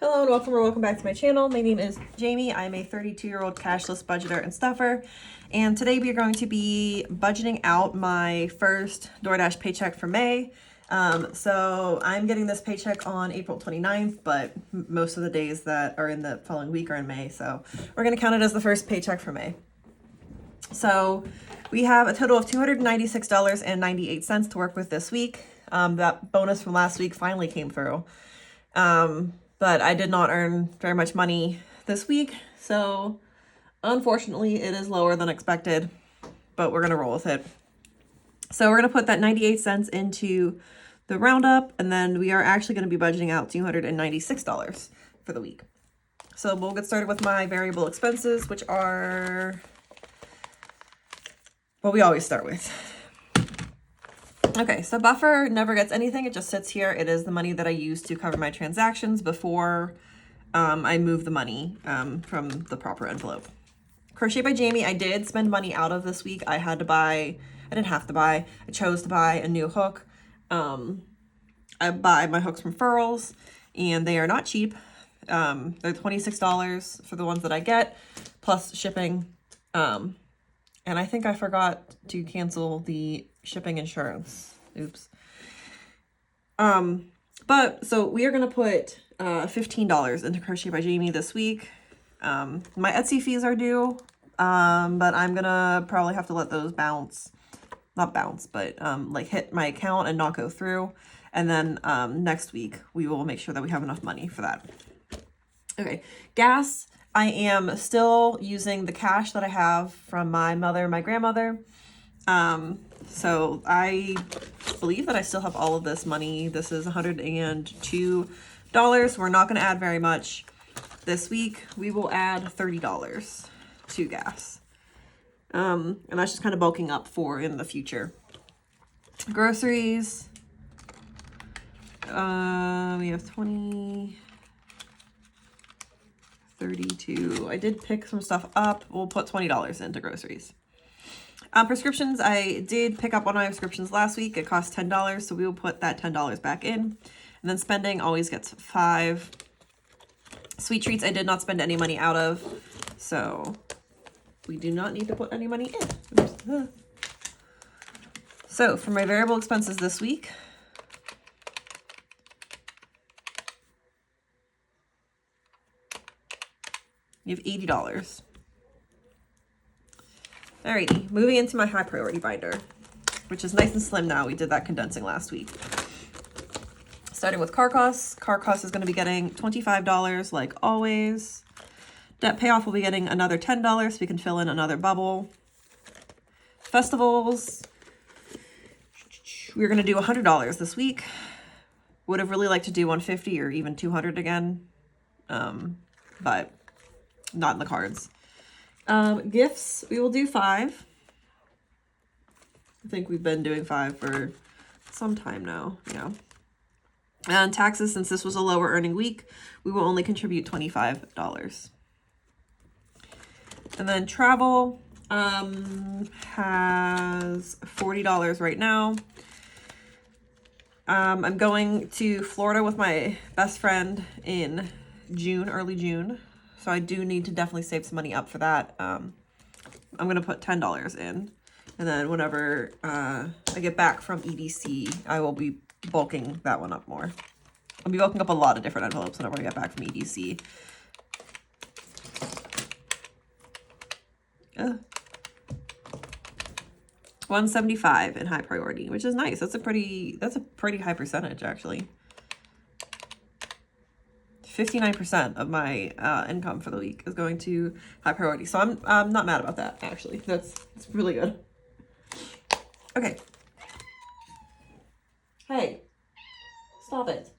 Hello and welcome back to my channel. My name is Jamie. I'm a 32-year-old cashless budgeter and stuffer. And today we are going to be budgeting out my first DoorDash paycheck for May. So I'm getting this paycheck on April 29th, but most of the days that are in the following week are in May. So we're going to count it as the first paycheck for May. So we have a total of $296.98 to work with this week. That bonus from last week finally came through. But I did not earn very much money this week, so unfortunately it is lower than expected, but we're going to roll with it. So we're going to put that 98 cents into the roundup, and then we are actually going to be budgeting out $296 for the week. So we'll get started with my variable expenses, which are what we always start with. Okay, so buffer never gets anything. It just sits here. It is the money that I use to cover my transactions before I move the money from the proper envelope. Crochet by Jamie, I did spend money out of this week. I chose to buy a new hook. I buy my hooks from Furls, and they are not cheap. They're $26 for the ones that I get, plus shipping. And I think I forgot to cancel the shipping insurance. Oops. But so we are going to put $15 into Crochet by Jamie this week. My Etsy fees are due, but I'm going to probably have to let those not bounce, but like hit my account and not go through. And then next week we will make sure that we have enough money for that. Okay, gas. I am still using the cash that I have from my mother and my grandmother. So I believe that I still have all of this money. This is $102. We're not going to add very much this week. We will add $30 to gas. And that's just kind of bulking up for in the future. Groceries. We have 20... 32. I did pick some stuff up. We'll put $20 into groceries. Prescriptions, I did pick up one of my prescriptions last week. It cost $10, so we will put that $10 back in. And then spending always gets $5. Sweet treats, I did not spend any money out of, so we do not need to put any money in. Oops. So for my variable expenses this week, you have $80. Alrighty, moving into my high priority binder, which is nice and slim now. We did that condensing last week. Starting with car costs. Car costs is going to be getting $25 like always. Debt payoff will be getting another $10 so we can fill in another bubble. Festivals. We're going to do $100 this week. Would have really liked to do $150 or even $200 again, but not in the cards. Gifts, we will do $5. I think we've been doing $5 for some time now. Yeah. And taxes, since this was a lower earning week, we will only contribute $25. And then travel has $40 right now. I'm going to Florida with my best friend in early June. So I do need to definitely save some money up for that. I'm going to put $10 in. And then whenever I get back from EDC, I will be bulking that one up more. I'll be bulking up a lot of different envelopes whenever I get back from EDC. $175 in high priority, which is nice. That's a pretty high percentage, actually. 59% of my income for the week is going to high priority. So I'm not mad about that, actually. It's really good. Okay. Hey, stop it.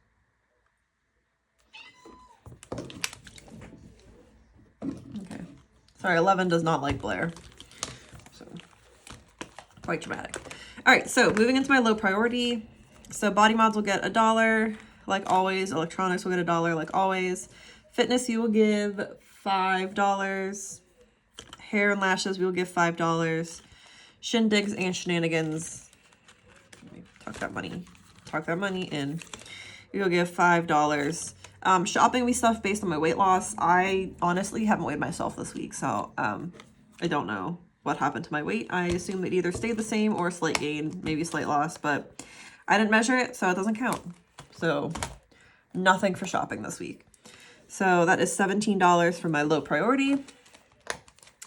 Okay. Sorry, 11 does not like Blair. So, quite dramatic. All right, so moving into my low priority. So body mods will get $1. Like always. Electronics will get $1 like always. Fitness, you will give $5. Hair and lashes, we will give $5. Shindigs and shenanigans, let me tuck that money in. We will give $5. Shopping me stuff based on my weight loss. I honestly haven't weighed myself this week, so I don't know what happened to my weight. I assume it either stayed the same or slight gain, maybe slight loss, but I didn't measure it, so it doesn't count. So nothing for shopping this week. So that is $17 for my low priority.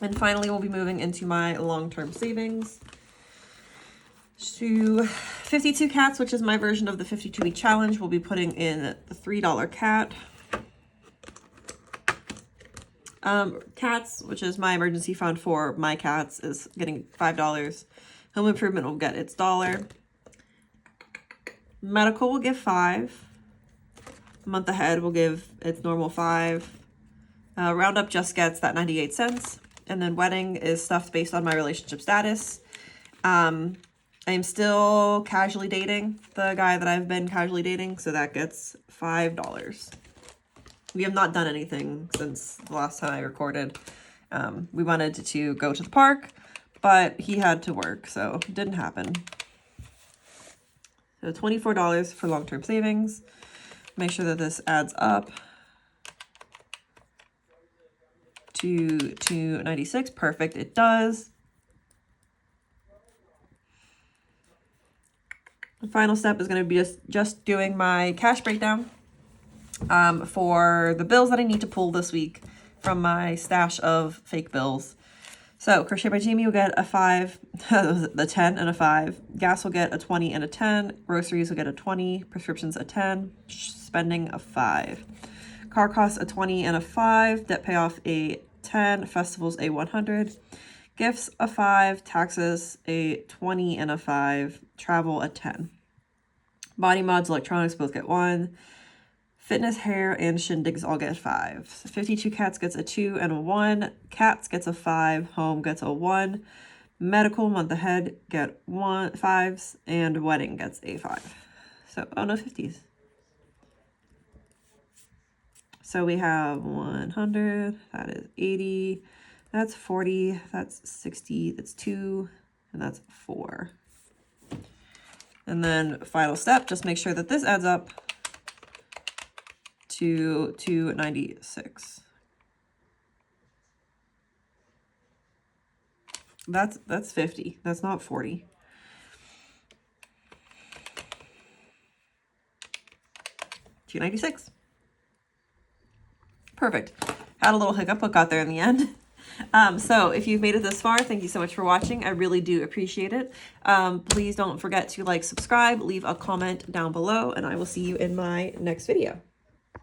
And finally, we'll be moving into my long-term savings to 52 cats, which is my version of the 52-week challenge. We'll be putting in the $3 cat. Cats, which is my emergency fund for my cats, is getting $5. Home improvement will get its $1. Medical will give $5. Month ahead will give its normal $5. Roundup just gets that 98 cents. And then wedding is stuff based on my relationship status. I am still casually dating the guy that I've been casually dating, so that gets $5. We have not done anything since the last time I recorded. We wanted to go to the park, but he had to work, so it didn't happen. So $24 for long-term savings. Make sure that this adds up to $296. Perfect, it does. The final step is going to be just doing my cash breakdown for the bills that I need to pull this week from my stash of fake bills. So Crochet by Jamie will get a 5, the 10 and a 5. Gas will get a 20 and a 10. Groceries will get a 20. Prescriptions a 10. Spending a 5. Car costs a 20 and a 5. Debt payoff a 10. Festivals a 100. Gifts a 5. Taxes a 20 and a 5. Travel a 10. Body mods, electronics both get 1. Fitness, hair, and shindigs all get 5. So 52 cats gets a 2 and a 1. Cats gets a 5. Home gets a 1. Medical, month ahead, get 5s. And wedding gets a 5. So, oh no, 50s. So we have 100. That is 80. That's 40. That's 60. That's 2. And that's 4. And then final step, just make sure that this adds up to $296. That's 50. That's not 40. $296. Perfect. Had a little hiccup, but got there in the end. So if you've made it this far, thank you so much for watching. I really do appreciate it. Please don't forget to like, subscribe, leave a comment down below, and I will see you in my next video.